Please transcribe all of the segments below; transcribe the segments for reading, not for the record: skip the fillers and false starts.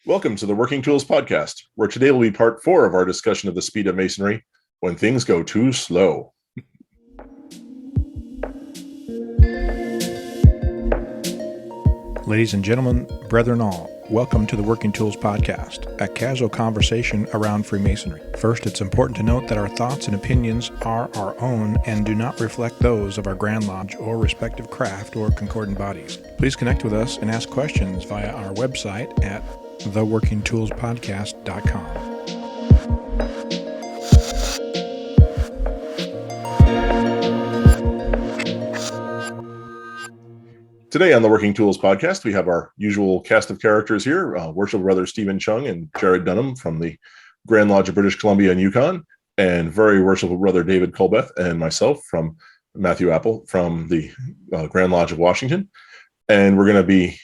Welcome to the Working Tools Podcast, where today will be part 4 of our discussion of the speed of masonry when things go too slow. Ladies and gentlemen, brethren all, welcome to the Working Tools Podcast, a casual conversation around Freemasonry. First, it's important to note that our thoughts and opinions are our own and do not reflect those of our Grand Lodge or respective craft or concordant bodies. Please connect with us and ask questions via our website at theworkingtoolspodcast.com. Today on the Working Tools Podcast, we have our usual cast of characters here, Worshipful Brother Stephen Chung and Jarrod Dunham from the Grand Lodge of British Columbia and Yukon, and Very Worshipful Brother David Colbeth and myself from Matthew Appel from the Grand Lodge of Washington. And we're going to be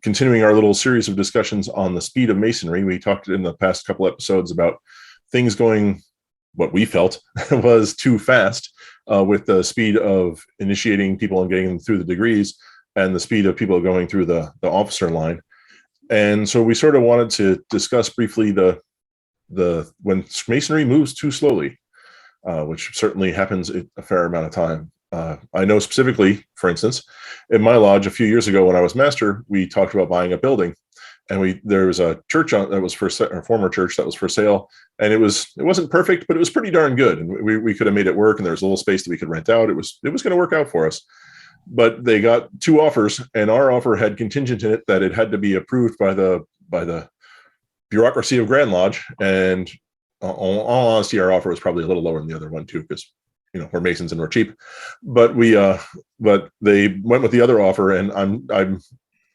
continuing our little series of discussions on the speed of masonry. We talked in the past couple episodes about things going, what we felt was too fast with the speed of initiating people and getting them through the degrees, and the speed of people going through the officer line. And so we sort of wanted to discuss briefly the when masonry moves too slowly, which certainly happens a fair amount of time. I know specifically, for instance, in my lodge a few years ago when I was master, we talked about buying a building, and there was a church that was a former church that was for sale, and it wasn't perfect, but it was pretty darn good, and we could have made it work, and there was a little space that we could rent out. It was going to work out for us. But they got 2 offers, and our offer had contingent in it that it had to be approved by the bureaucracy of Grand Lodge. And all honesty, our offer was probably a little lower than the other one too, because we're Masons and we're cheap. But but they went with the other offer, and I'm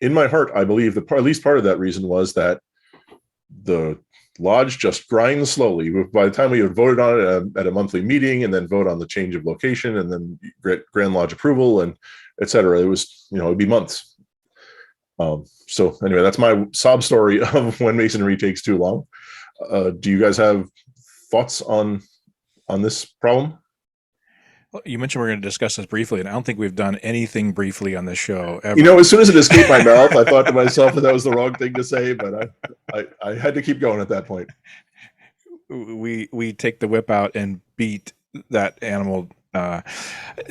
in my heart, I believe at least part of that reason was that the lodge just grinds slowly. By the time we had voted on it at a monthly meeting, and then vote on the change of location, and then Grand Lodge approval, and et cetera, it was, it'd be months. So anyway, that's my sob story of when masonry takes too long. Do you guys have thoughts on this problem? Well, you mentioned we're going to discuss this briefly, and I don't think we've done anything briefly on this show ever. As soon as it escaped my mouth, I thought to myself that was the wrong thing to say, but I had to keep going at that point. We take the whip out and beat that animal.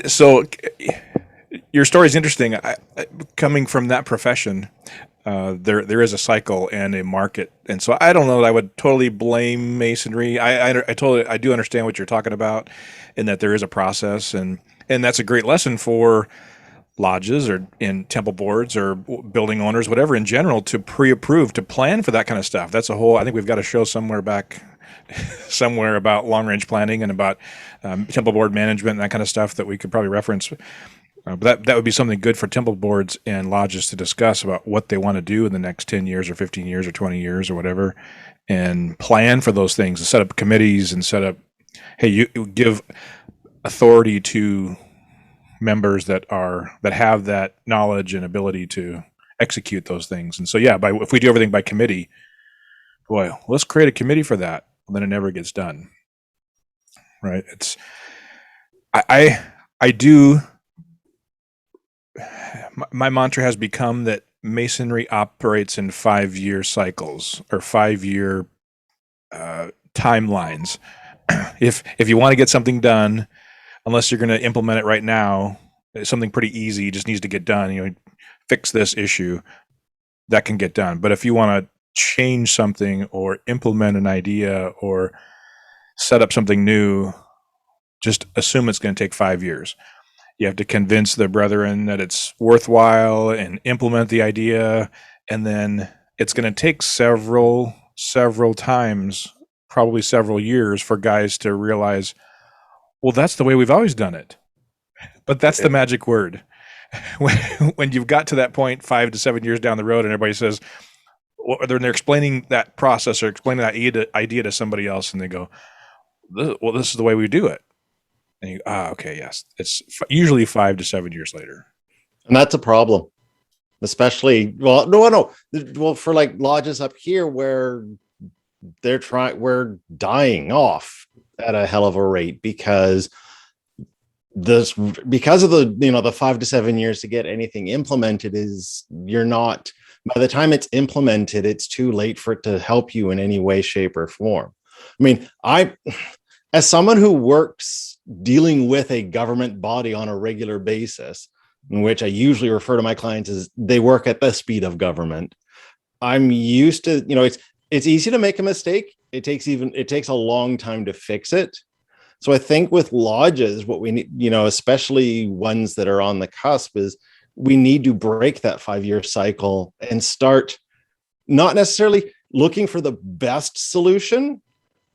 So your story is interesting. Coming from that profession, there is a cycle and a market, and so I don't know that I would totally blame masonry. I do understand what you're talking about, in that there is a process, and that's a great lesson for lodges or in temple boards or building owners, whatever in general, to pre-approve, to plan for that kind of stuff. That's a whole. I think we've got a show somewhere about long-range planning and about temple board management and that kind of stuff that we could probably reference. But that would be something good for temple boards and lodges to discuss about what they want to do in the next 10 years or 15 years or 20 years or whatever, and plan for those things and set up committees and set up, hey, you give authority to members that have that knowledge and ability to execute those things. And so, if we do everything by committee, boy, let's create a committee for that. Then it never gets done. Right. My mantra has become that masonry operates in 5-year cycles or 5-year timelines. If you want to get something done, unless you're going to implement it right now, something pretty easy just needs to get done. Fix this issue, that can get done. But if you want to change something or implement an idea or set up something new, just assume it's going to take 5 years. You have to convince the brethren that it's worthwhile and implement the idea, and then it's going to take several times, probably several years, for guys to realize, well, that's the way we've always done it. But that's the magic word. When you've got to that point 5 to 7 years down the road, and everybody says, well, they're explaining that process or explaining that idea to somebody else, and they go, well, this is the way we do it. And you, okay, yes. It's usually 5 to 7 years later. And that's a problem, especially, no. Well, for like lodges up here where we're dying off at a hell of a rate because of the 5 to 7 years to get anything implemented is you're not by the time it's implemented, it's too late for it to help you in any way, shape, or form. I mean, as someone who works dealing with a government body on a regular basis, in which I usually refer to my clients as they work at the speed of government, I'm used to, it's easy to make a mistake. It takes a long time to fix it. So I think with lodges, what we need, especially ones that are on the cusp, is we need to break that 5-year cycle and start not necessarily looking for the best solution,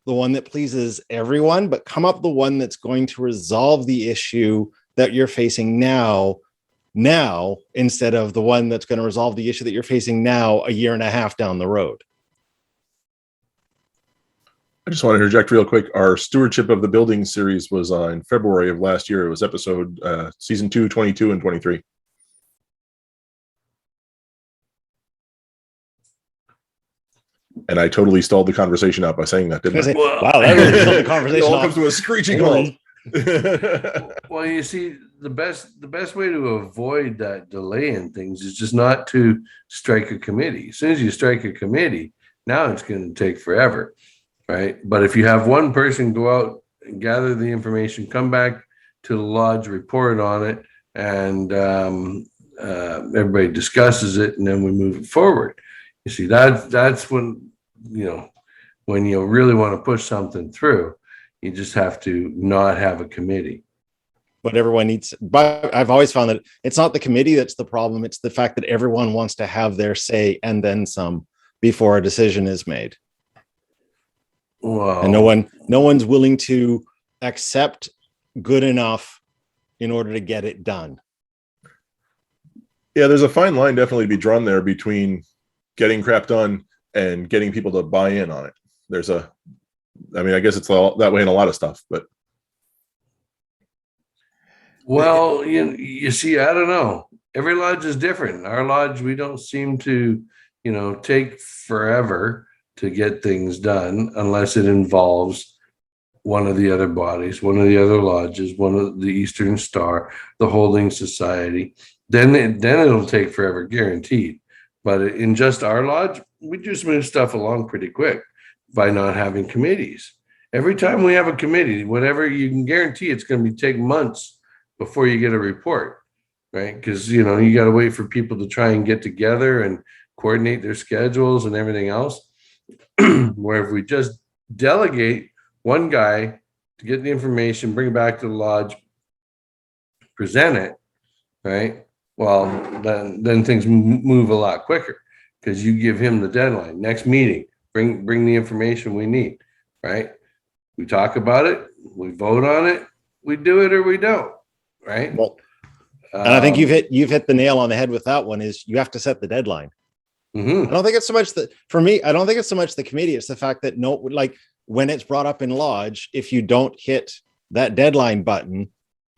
the one that pleases everyone, but come up the one that's going to resolve the issue that you're facing now, instead of the one that's going to resolve the issue that you're facing now a year and a half down the road. I just want to interject real quick. Our Stewardship of the Building series was in February of last year. It was episode season 2, 22 and 23. And I totally stalled the conversation out by saying that, didn't I? Wow, that really stalled the conversation. It all comes to a screeching halt. Well, you see, the best way to avoid that delay in things is just not to strike a committee. As soon as you strike a committee, now it's going to take forever, right? But if you have one person go out and gather the information, come back to the lodge, report on it, and everybody discusses it, and then we move it forward. You see, that's when when you really want to push something through, you just have to not have a committee. But everyone needs, but I've always found that it's not the committee that's the problem. It's the fact that everyone wants to have their say and then some before a decision is made. Wow. And no one's willing to accept good enough in order to get it done. Yeah, there's a fine line definitely to be drawn there between getting crap done and getting people to buy in on it. I guess it's that way in a lot of stuff, but. Well, you see, I don't know. Every lodge is different. Our lodge, we don't seem to, take forever to get things done unless it involves one of the other bodies, one of the other lodges, one of the Eastern Star, the Holding Society. Then it'll take forever, guaranteed. But in just our lodge, we just move stuff along pretty quick by not having committees. Every time we have a committee, whatever, you can guarantee it's going to take months before you get a report, right? Because, you got to wait for people to try and get together and coordinate their schedules and everything else. Where if we just delegate one guy to get the information, bring it back to the lodge, present it, right? Well, then things move a lot quicker because you give him the deadline. Next meeting, bring the information we need, right? We talk about it, we vote on it, we do it or we don't, right? Well, and I think you've hit the nail on the head with that one. Is you have to set the deadline. Mm-hmm. I don't think it's so much for me, I don't think it's so much the committee. It's the fact that when it's brought up in lodge, if you don't hit that deadline button,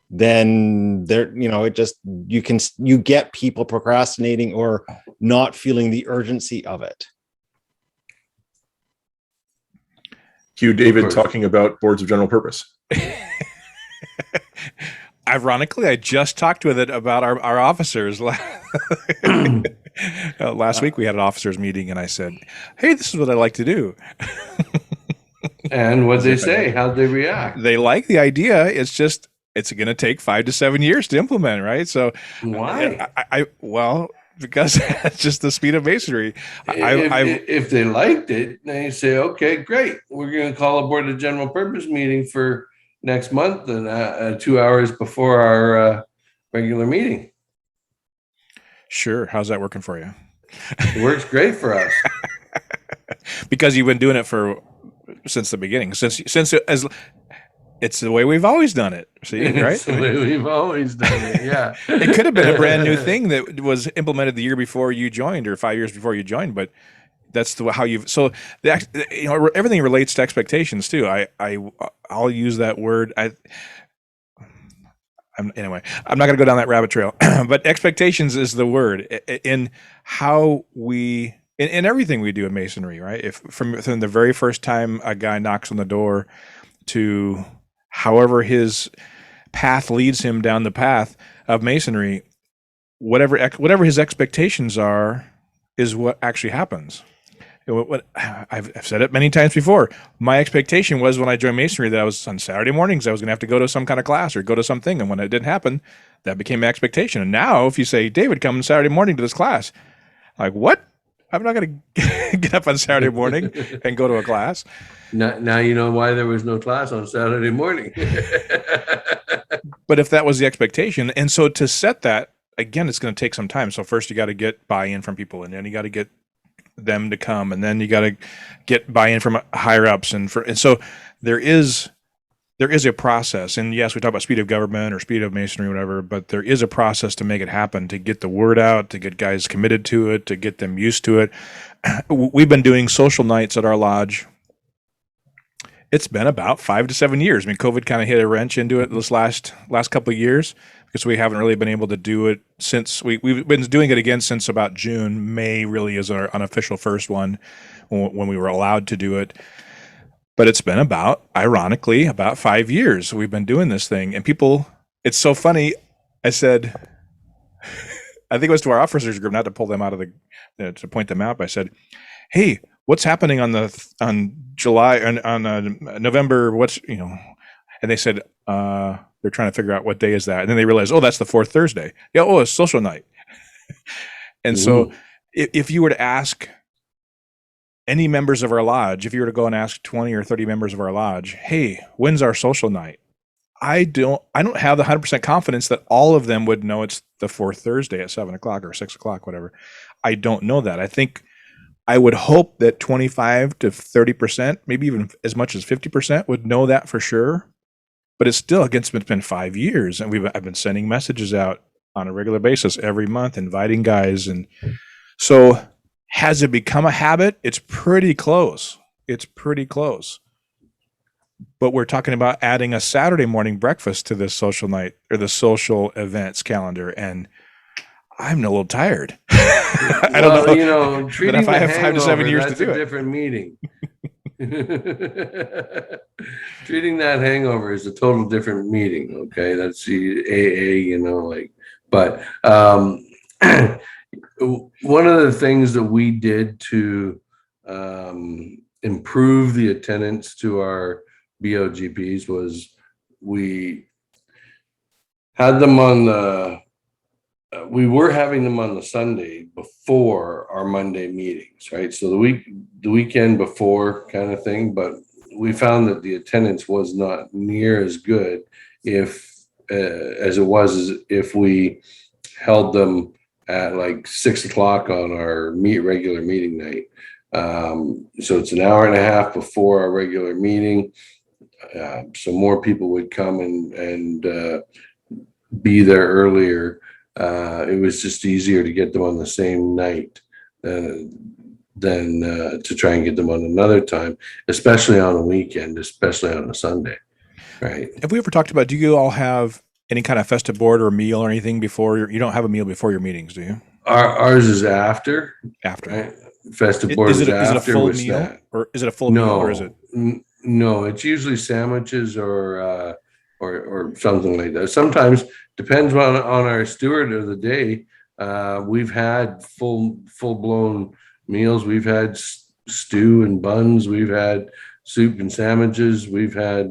then you get people procrastinating or not feeling the urgency of it. Cue David talking about boards of general purpose. Ironically, I just talked with it about our officers. Last week we had an officers meeting and I said, hey, this is what I like to do. And what they say, how'd they react? They like the idea. It's just, it's going to take 5 to 7 years to implement, right? So why? Well, because it's just the speed of masonry. If they liked it, they say, okay, great. We're going to call a board of general purpose meeting for next month and 2 hours before our regular meeting. Sure. How's that working for you? It works great for us. Because you've been doing it since the beginning, it's the way we've always done it. See, right? It's the way we've always done it. Yeah. It could have been a brand new thing that was implemented the year before you joined or 5 years before you joined, but that's how you've. So everything relates to expectations too. I'll use that word. Anyway, I'm not going to go down that rabbit trail, but expectations is the word in how we. In everything we do in masonry, right? If from the very first time a guy knocks on the door to however his path leads him down the path of masonry, whatever his expectations are, is what actually happens. I've said it many times before. My expectation was when I joined Masonry that I was on Saturday mornings, I was going to have to go to some kind of class or go to something. And when it didn't happen, that became my expectation. And now if you say, David, come Saturday morning to this class, I'm like, what? I'm not going to get up on Saturday morning and go to a class. Now you know why there was no class on Saturday morning. But if that was the expectation, and so to set that, again, it's going to take some time. So first you got to get buy-in from people, and then you got to get them to come, and then you got to get buy-in from higher ups, and so there is a process. And yes, we talk about speed of government or speed of Masonry, whatever, but there is a process to make it happen, to get the word out, to get guys committed to it, to get them used to it. We've been doing social nights at our lodge. It's been about 5 to 7 years. I mean, COVID kind of hit a wrench into it this last couple of years, because we haven't really been able to do it since we've been doing it again since about June. May really is our unofficial first one when we were allowed to do it. But it's been ironically, about 5 years we've been doing this thing. And people, it's so funny. I said, I think it was to our officers group, not to pull them out of to point them out, but I said, hey, what's happening on July and on November? And they said, they're trying to figure out what day is that. And then they realized, oh, that's the fourth Thursday. Yeah. Oh, it's social night. And so if you were to ask any members of our lodge, if you were to go and ask 20 or 30 members of our lodge, hey, when's our social night? I don't have the 100% confidence that all of them would know it's the fourth Thursday at 7 o'clock or 6 o'clock, whatever. I don't know that. I think I would hope that 25 to 30%, maybe even as much as 50% would know that for sure. But it's been 5 years, and I've been sending messages out on a regular basis every month, inviting guys. And so has it become a habit? It's pretty close. But we're talking about adding a Saturday morning breakfast to this social night or the social events calendar, and I'm a little tired. I don't know. Treating if I have 5 to 7 years to do it, different meeting. Treating that hangover is a total different meeting. Okay, that's the AA. But one of the things that we did to improve the attendance to our BOGPs was we had them we were having them on the Sunday before our Monday meetings, right? So the weekend before kind of thing, but we found that the attendance was not near as good as it was if we held them at like 6 o'clock on our regular meeting night. So it's an hour and a half before our regular meeting. So more people would come and be there earlier. It was just easier to get them on the same night than to try and get them on another time, especially on a weekend, especially on a Sunday. Right. Have we ever talked about, do you all have any kind of festive board or meal or anything before you don't have a meal before your meetings, do you? Ours is after. Right? Festive board is after. Is it a full meal? Or is it a full meal, or is it? No, it's usually sandwiches or something like that. Sometimes depends on our steward of the day. We've had full blown meals. We've had stew and buns. We've had soup and sandwiches. We've had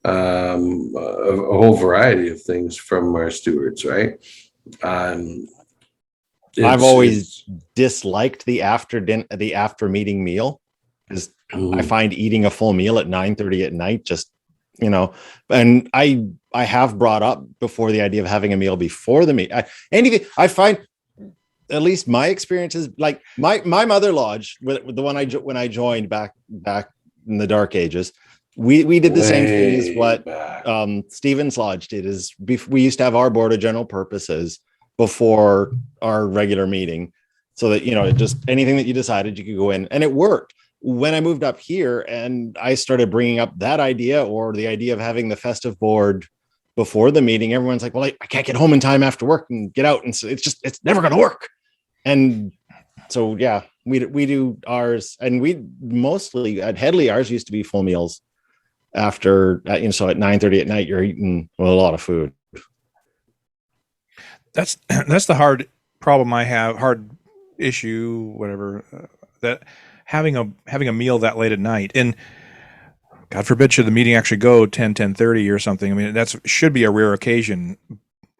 a whole variety of things from our stewards. Right. I've always disliked the after meeting meal, because I find eating a full meal at 9:30 at night just, and I have brought up before the idea of having a meal before the meet. I find, at least my experience is like my mother lodge, with the one when I joined back in the dark ages, we did the same thing as what Stephen's Lodge did. Is we used to have our board of general purposes before our regular meeting, so that just anything that you decided, you could go in, and it worked. When I moved up here and I started bringing up that idea, or the idea of having the festive board before the meeting, everyone's like, well, I can't get home in time after work and get out. And so it's never going to work. And so, yeah, we do ours, and we mostly at Headley, ours used to be full meals after, so at 9:30 at night, you're eating a lot of food. That's the hard problem I have, hard issue, whatever, that having a meal that late at night, and God forbid should the meeting actually go 10:30 or something. I mean, that's should be a rare occasion,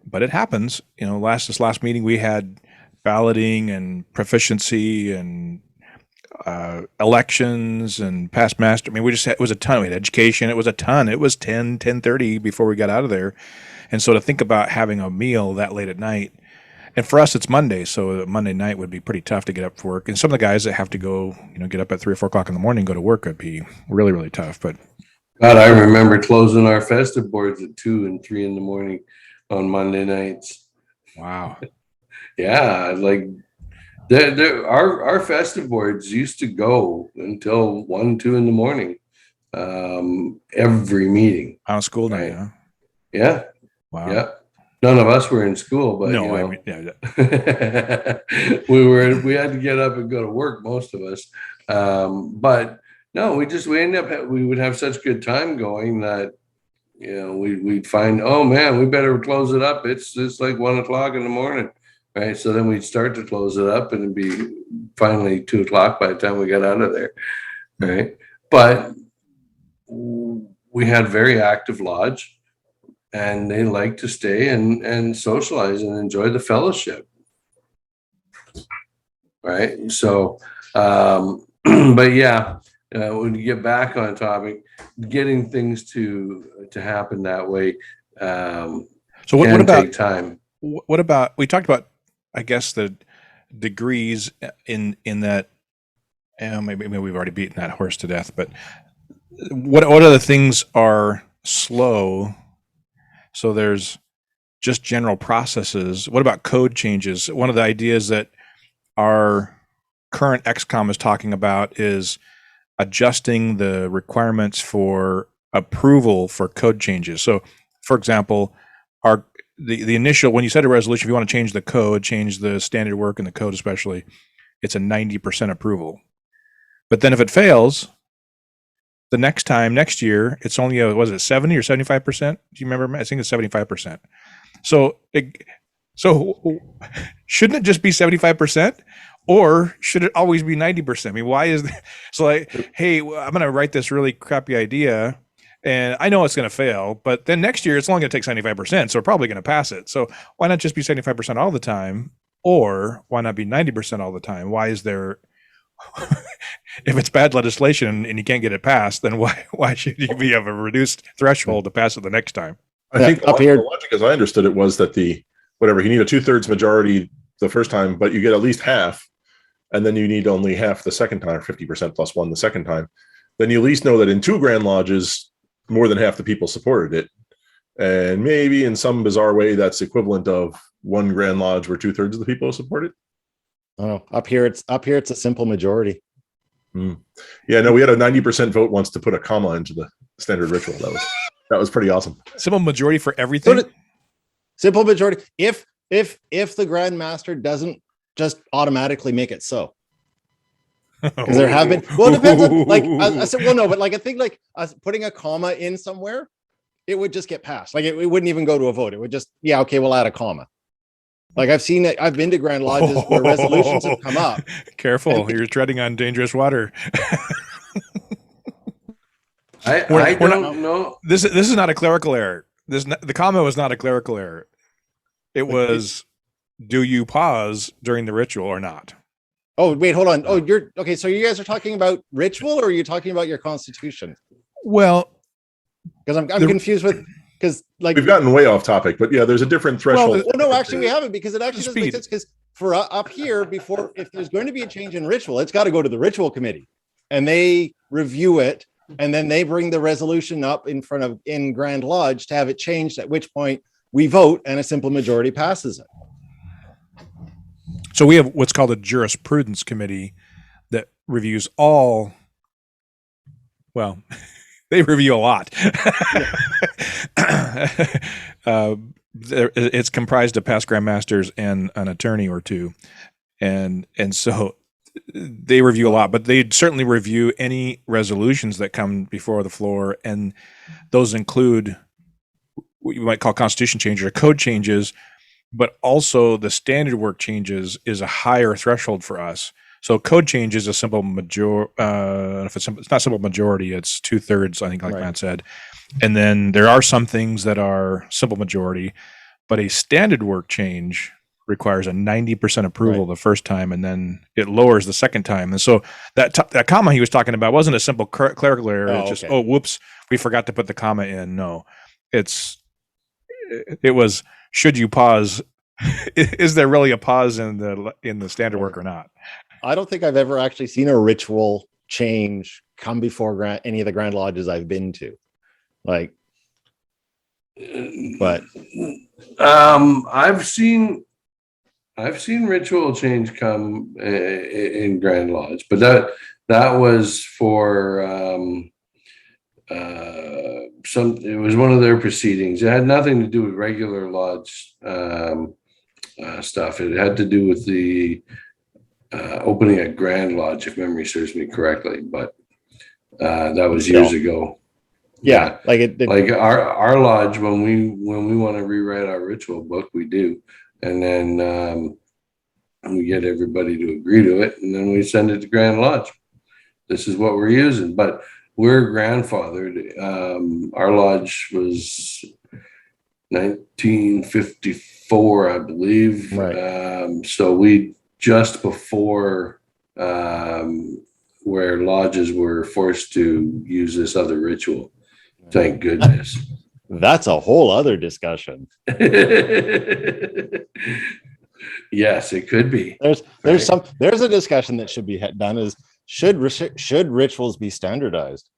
but it happens. This last meeting we had balloting and proficiency and elections and past master. I mean, it was a ton. We had education. It was a ton. It was 10:30 before we got out of there. And so to think about having a meal that late at night, and for us, it's Monday. So Monday night would be pretty tough to get up for work. And some of the guys that have to go, get up at 3 or 4 o'clock in the morning, go to work, would be really, really tough. But God, I remember closing our festive boards at 2 and 3 in the morning on Monday nights. Wow. Yeah. Like our festive boards used to go until 1, 2 in the morning. Every meeting. On a school night, right? huh? Yeah. Wow. Yeah. None of us were in school, but No, I mean, yeah. we had to get up and go to work, most of us. But no, we would have such good time going that, we'd find, oh man, we better close it up. It's like 1 o'clock in the morning. Right. So then we'd start to close it up and it'd be finally 2 o'clock by the time we got out of there. Right. But we had very active lodge. And they like to stay and socialize and enjoy the fellowship. Right. So, but yeah, when you get back on topic, getting things to happen that way. So what about take time? What about, we talked about, I guess, the degrees in that, maybe we've already beaten that horse to death, but what other things are slow? So there's just general processes. What about code changes? One of the ideas that our current XCOM is talking about is adjusting the requirements for approval for code changes. So, for example, the initial, when you set a resolution, if you want to change the code, change the standard work in the code especially, it's a 90% approval. But then if it fails, the next year, it's only was it 70 or 75%? Do you remember? I think it's 75%. So shouldn't it just be 75%? Or should it always be 90%? I mean, why is that? So like, hey, I'm going to write this really crappy idea and I know it's going to fail, but then next year it's only going to take 75%. So we're probably going to pass it. So why not just be 75% all the time? Or why not be 90% all the time? Why is there, if it's bad legislation and you can't get it passed, then why should you have a reduced threshold to pass it the next time? I think the logic, as I understood it, was that you need a 2/3 majority the first time, but you get at least half, and then you need only half the second time, or 50% plus 1 the second time. Then you at least know that in 2 Grand Lodges, more than half the people supported it. And maybe in some bizarre way, that's equivalent of 1 Grand Lodge where 2/3 of the people support it. Oh, up here it's a simple majority. Yeah, no, we had a 90% vote once to put a comma into the standard ritual. That was pretty awesome. Simple majority for everything. Simple majority. If the Grand Master doesn't just automatically make it so. Because there have been, well, it depends on, like, I said, well, no, but like, I think like putting a comma in somewhere, it would just get passed. Like it wouldn't even go to a vote. It would just, yeah, okay, we'll add a comma. Like I've seen it. I've been to Grand Lodges where resolutions have come up. Careful, you're treading on dangerous water. I don't know. This is not a clerical error. The comma was not a clerical error. It was, do you pause during the ritual or not? Oh, wait, hold on. Oh, you're okay. So you guys are talking about ritual, or are you talking about your constitution? Well, because I'm confused with, because like we've gotten way off topic, but yeah, there's a different threshold. Well, no, actually we haven't, because it actually doesn't make sense. Because for up here, before, if there's going to be a change in ritual, it's got to go to the ritual committee, and they review it, and then they bring the resolution up in Grand Lodge to have it changed. At which point we vote, and a simple majority passes it. So we have what's called a jurisprudence committee that reviews all. Well, they review a lot. It's comprised of past grandmasters and an attorney or two, and so they review a lot. But they certainly review any resolutions that come before the floor, and those include what you might call constitution changes or code changes. but also the standard work changes is a higher threshold for us. So code change is a simple if it's not simple majority, it's 2/3, I think, like Matt said. And then there are some things that are simple majority, but a standard work change requires a 90% approval the first time, and then it lowers the second time. And so that comma he was talking about wasn't a simple clerical error. It's just, whoops, we forgot to put the comma in. No, it was, should you pause? Is there really a pause in the standard work or not? I don't think I've ever actually seen a ritual change come before any of the Grand Lodges I've been to. But I've seen ritual change come in Grand Lodge, but that was for it was one of their proceedings. It had nothing to do with regular lodge stuff. It had to do with the opening a Grand Lodge, if memory serves me correctly, but that was years ago. Yeah, like our lodge, when we want to rewrite our ritual book, we do, and then we get everybody to agree to it, and then we send it to Grand Lodge. This is what we're using, but we're grandfathered. Our lodge was 1954, I believe. So we just before where lodges were forced to use this other ritual. Thank goodness. That's a whole other discussion. Yes, it could be. There's a discussion that should be done is should rituals be standardized?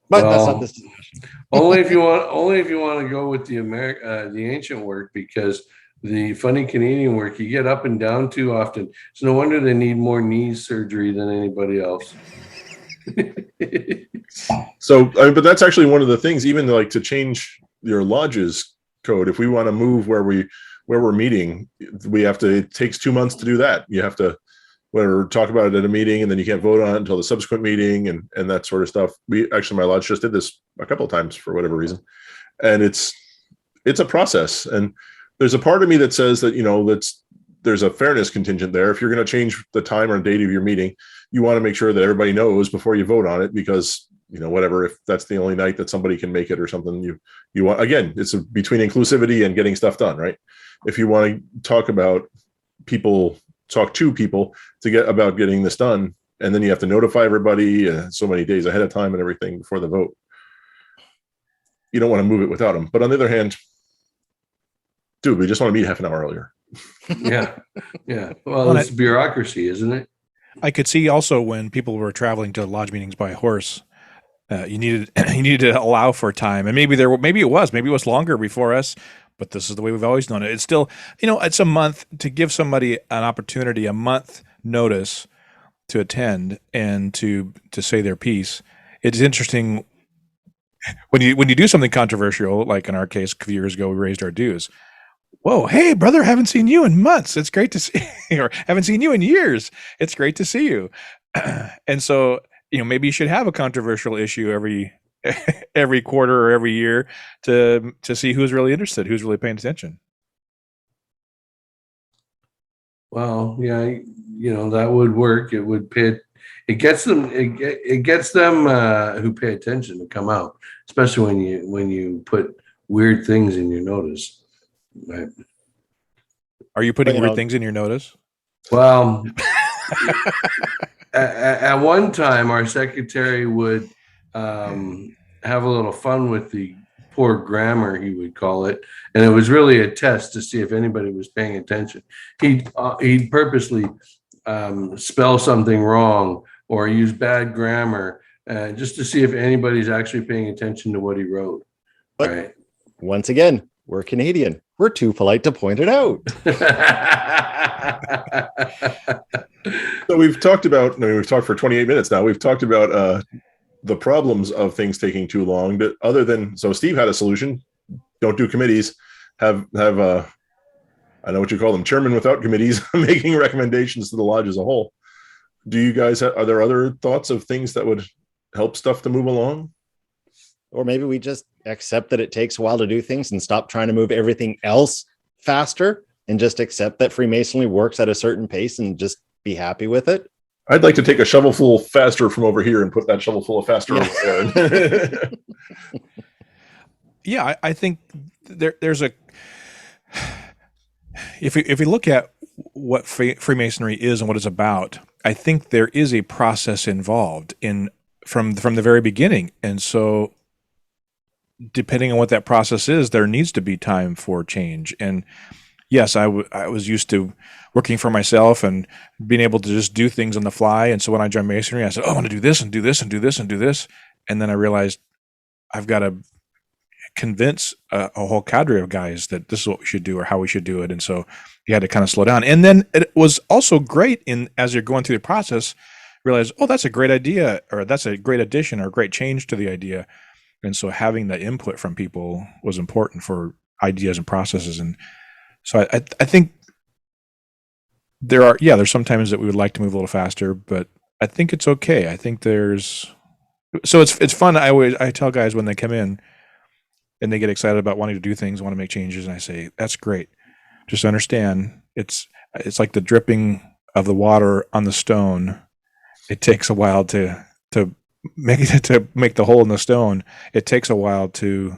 But that's not this discussion. only if you want to go with the ancient work, because the funny Canadian work, you get up and down too often. So no wonder they need more knee surgery than anybody else. So, but that's actually one of the things, even like to change your lodge's code. If we want to move where we're meeting, it takes 2 months to do that. You have to talk about it at a meeting, and then you can't vote on it until the subsequent meeting and that sort of stuff. My lodge just did this a couple of times for whatever reason. And it's a process. And there's a part of me that says that, there's a fairness contingent there. If you're going to change the time or date of your meeting, you want to make sure that everybody knows before you vote on it, because, whatever, if that's the only night that somebody can make it or something, you want, again, it's between inclusivity and getting stuff done, right? If you want to talk to people to get about getting this done, and then you have to notify everybody so many days ahead of time and everything before the vote, you don't want to move it without them. But on the other hand, dude, we just want to meet half an hour earlier. Yeah. Well, it's bureaucracy, isn't it? I could see also when people were traveling to lodge meetings by horse, you needed to allow for time, and maybe it was longer before us, but this is the way we've always known it. It's still, it's a month to give somebody an opportunity, a month notice to attend and to say their piece. It's interesting when you do something controversial, like in our case, a few years ago, we raised our dues. Whoa, hey, brother, haven't seen you in months. It's great to see you. Or haven't seen you in years. It's great to see you. And so, maybe you should have a controversial issue every quarter or every year to see who's really interested, who's really paying attention. Well, yeah, that would work. It would pay. It gets them who pay attention to come out, especially when you put weird things in your notice. Right. Are you putting weird things in your notice? Well, at one time, our secretary would have a little fun with the poor grammar, he would call it, and it was really a test to see if anybody was paying attention. He'd purposely spell something wrong or use bad grammar just to see if anybody's actually paying attention to what he wrote. But right. Once again, we're Canadian. We're too polite to point it out. So we've talked for 28 minutes now. We've talked about the problems of things taking too long. But so Steve had a solution. Don't do committees. Have I know what you call them, chairman without committees, making recommendations to the lodge as a whole. Do you guys are there other thoughts of things that would help stuff to move along? Or maybe we just accept that it takes a while to do things and stop trying to move everything else faster and just accept that Freemasonry works at a certain pace and just be happy with it. I'd like to take a shovelful faster from over here and put that shovelful of faster over there. Yeah, I think there's a if we look at what Freemasonry is and what it's about, I think there is a process involved in from the very beginning, and so depending on what that process is, there needs to be time for change. And yes, I was used to working for myself and being able to just do things on the fly. And so when I joined Masonry, I said, "Oh, I want to do this and do this and do this and do this," and then I realized I've got to convince a whole cadre of guys that this is what we should do or how we should do it. And so you had to kind of slow down. And then it was also great as you're going through the process, realize, oh, that's a great idea, or that's a great addition or a great change to the idea. And so having that input from people was important for ideas and processes. And so I think there's sometimes that we would like to move a little faster, but I think it's okay. I think it's fun. I tell guys when they come in and they get excited about wanting to do things, want to make changes, and I say, that's great. Just understand it's like the dripping of the water on the stone. It takes a while to make the hole in the stone. It takes a while to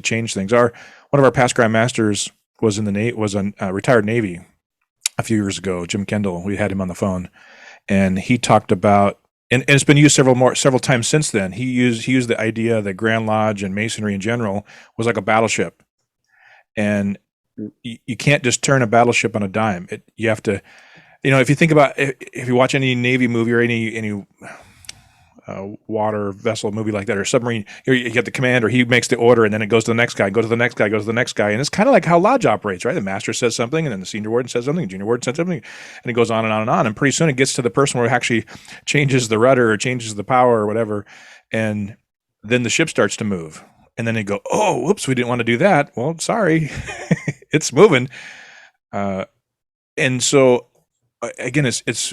change things. One of our past Grand Masters was a retired Navy a few years ago, Jim Kendall. We had him on the phone, and he talked about, and it's been used several times since then. He used the idea that Grand Lodge and Masonry in general was like a battleship, and you can't just turn a battleship on a dime. You have to, if you think about, if you watch any Navy movie or any water vessel movie like that, or submarine, you get the commander, he makes the order, and then it goes to the next guy, goes to the next guy, goes to the next guy. And it's kind of like how Lodge operates, right? The master says something, and then the senior warden says something, the junior warden says something, and it goes on and on and on. And pretty soon it gets to the person where it actually changes the rudder or changes the power or whatever. And then the ship starts to move. And then they go, oh, whoops, we didn't want to do that. Well, sorry, it's moving. And so, again,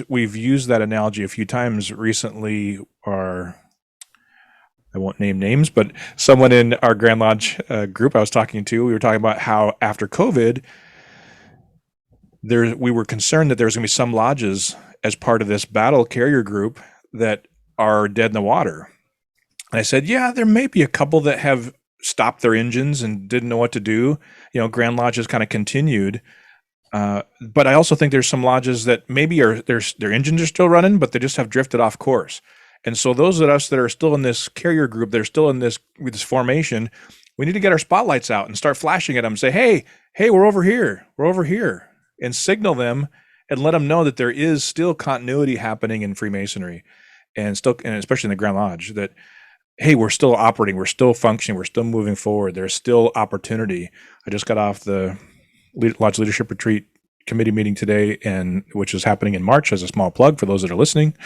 we've used that analogy a few times recently. I won't name names, but someone in our Grand Lodge group I was talking to, we were talking about how after COVID, we were concerned that there's going to be some lodges as part of this battle carrier group that are dead in the water. And I said, yeah, there may be a couple that have stopped their engines and didn't know what to do. Grand Lodge has kind of continued. But I also think there's some lodges that maybe their engines are still running, but they just have drifted off course. And so those of us that are still in this carrier group, they're still in this formation, we need to get our spotlights out and start flashing at them and say, hey, we're over here, and signal them and let them know that there is still continuity happening in Freemasonry, and especially in the Grand Lodge, that, hey, we're still operating, we're still functioning, we're still moving forward. There's still opportunity. I just got off the Lodge Leadership Retreat committee meeting today, which is happening in March, as a small plug for those that are listening.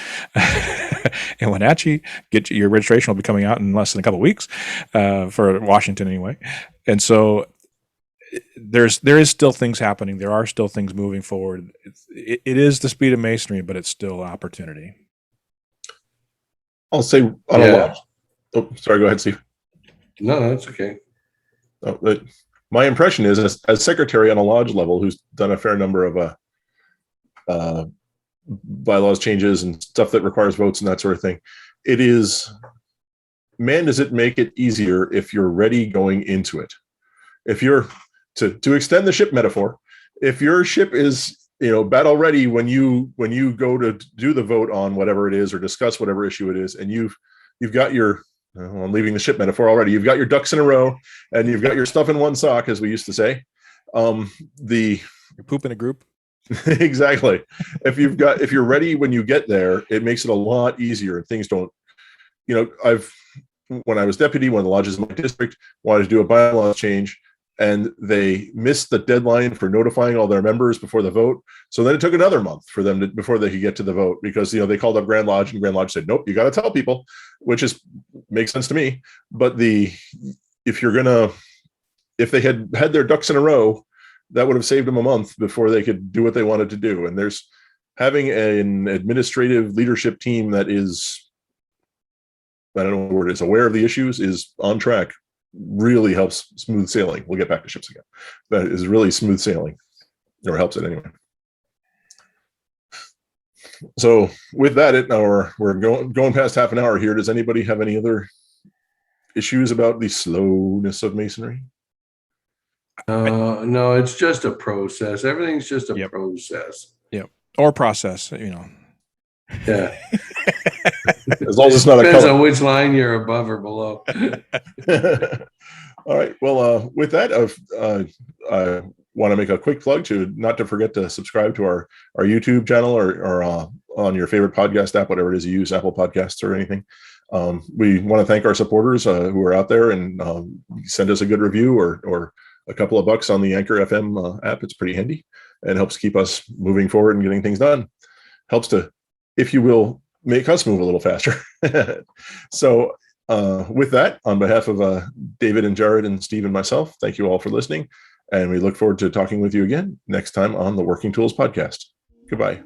And Wenatchee, get your registration will be coming out in less than a couple of weeks, for Washington anyway. And so there is still things happening. There are still things moving forward. It is the speed of Masonry, but it's still opportunity. I'll say on a lodge. Oh, sorry. Go ahead, Steve. No, that's okay. My impression is, as secretary on a lodge level, who's done a fair number of bylaws changes and stuff that requires votes and that sort of thing, it is, man, does it make it easier if you're ready going into it. If you're, to extend the ship metaphor, if your ship is, battle ready when you go to do the vote on whatever it is or discuss whatever issue it is, and you've got your, I'm leaving the ship metaphor already, you've got your ducks in a row and you've got your stuff in one sock, as we used to say. Your poop in a group. Exactly. If you're ready when you get there, it makes it a lot easier. Things don't, when I was deputy, one of the lodges in my district wanted to do a bylaws change, and they missed the deadline for notifying all their members before the vote. So then it took another month for them before they could get to the vote, because they called up Grand Lodge, and Grand Lodge said, nope, you got to tell people, which makes sense to me. But if they had their ducks in a row, that would have saved them a month before they could do what they wanted to do. And there's having an administrative leadership team that is I don't know what the word is, aware of the issues, is on track, really helps smooth sailing. We'll get back to ships again. That is really smooth sailing, or helps it anyway. So with that, we're going past half an hour here. Does anybody have any other issues about the slowness of Masonry? No, it's just a process. Everything's just a process. Yep. Or process, Yeah. As long as it's not Depends a color. on which line you're above or below. All right. Well, with that, I want to make a quick plug not to forget to subscribe to our YouTube channel or on your favorite podcast app, whatever it is you use, Apple Podcasts or anything. We want to thank our supporters who are out there and send us a good review or a couple of bucks on the Anchor FM app. It's pretty handy and helps keep us moving forward and getting things done. Helps to, if you will, make us move a little faster. So with that, on behalf of David and Jarrod and Steve and myself, thank you all for listening. And we look forward to talking with you again next time on the Working Tools Podcast. Goodbye.